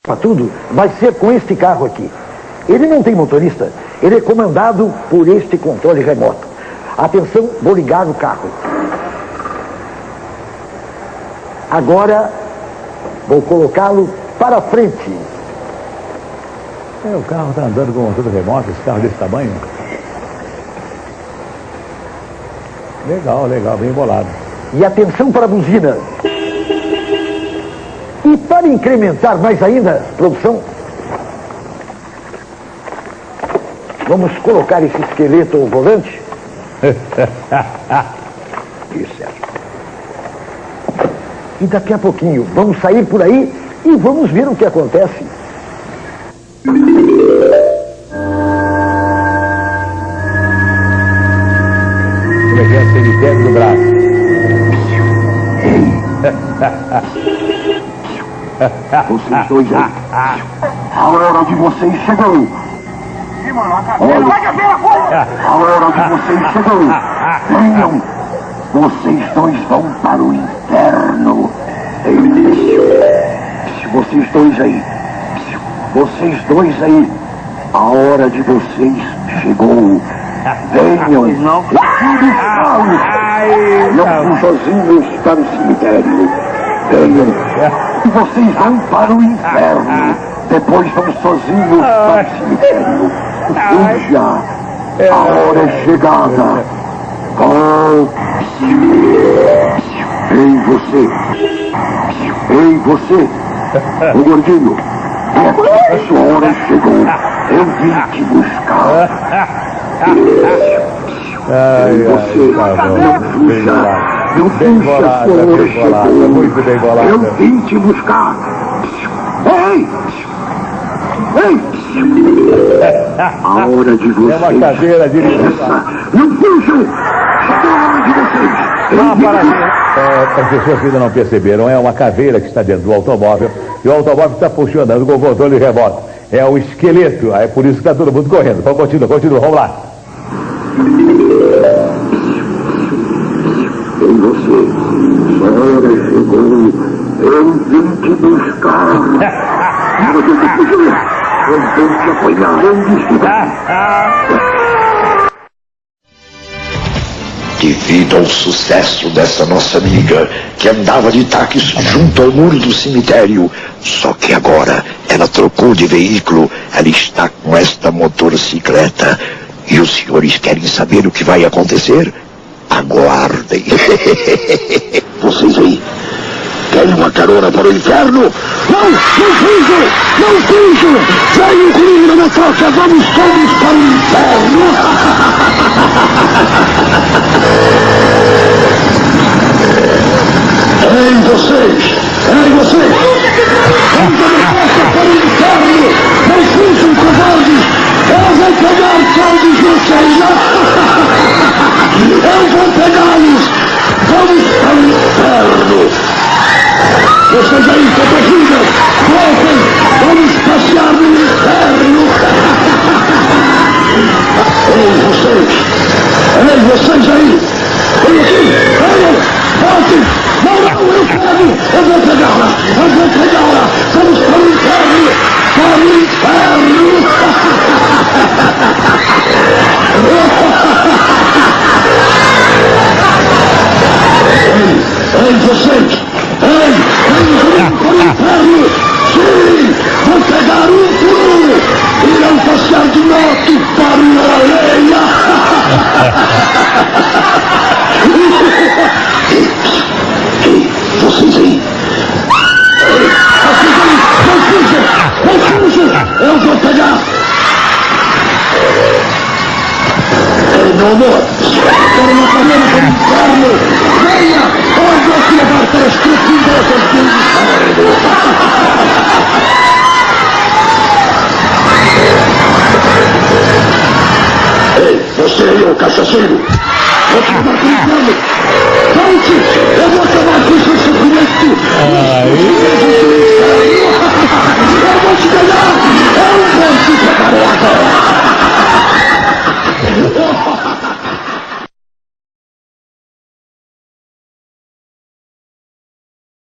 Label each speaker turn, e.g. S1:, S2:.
S1: Para tudo, vai ser com este carro aqui. Ele não tem motorista, ele é comandado por este controle remoto. Atenção, vou ligar o carro. Agora, vou colocá-lo para frente.
S2: O carro está andando com controle remoto, esse carro desse tamanho. Legal, legal, bem bolado.
S1: E atenção para a buzina. E para incrementar mais ainda, produção, vamos colocar esse esqueleto ao volante. Isso é. E daqui a pouquinho vamos sair por aí e vamos ver o que acontece.
S2: Como é que é? Cemitério do Braço.
S3: Vocês dois aí. A hora de vocês chegou. Olha, a hora de vocês chegou. Venham. Vocês dois vão para o inferno. Vocês dois aí. Vocês dois aí. A hora de vocês chegou. Venham. Não vão sozinhos para o cemitério. Venham. E vocês vão para o inferno. Depois vão sozinhos para o cemitério. Veja, a hora é chegada. Ei, você. Ei, você. O gordinho. A sua hora chegou. Eu vim te buscar.
S2: Ai,
S3: você.
S2: Tá bom.
S3: Não fuja. Não fuja, a sua hora chegou.
S2: Muito bem bolado.
S3: Eu vim te buscar. Ei! Ei! A hora de vocês.
S2: É uma cadeira dirigida.
S3: Não fujam! Chegou a hora de vocês.
S2: As pessoas que ainda não perceberam, é uma caveira que está dentro do automóvel e o automóvel está funcionando com o controle remoto. É o esqueleto, é por isso que está todo mundo correndo. Então continua, vamos lá.
S3: Ei, você, sua hora chegou. Eu vim te buscar. Você te fugir. Eu vou te apanhar onde estiver. Devido ao sucesso dessa nossa amiga, que andava de táxi junto ao muro do cemitério, só que agora ela trocou de veículo, ela está com esta motocicleta. E os senhores querem saber o que vai acontecer? Aguardem. Vocês aí, querem uma carona para o inferno? Não fujam! Não fujam! Venham comigo na minha troca, vamos todos para o inferno! Ei, vocês! Ei, vocês! Vamos na minha troca para o inferno! Não fujam, covardes! Eu vou pegar todos vocês! Eu vou pegá-los! Vamos para o inferno! Vocês aí, protegidas, voltem, vamos passear no inferno. Ei, vocês aí, vem aqui, venham, voltem, não, eu quero, eu vou pegá-la, vamos para o inferno,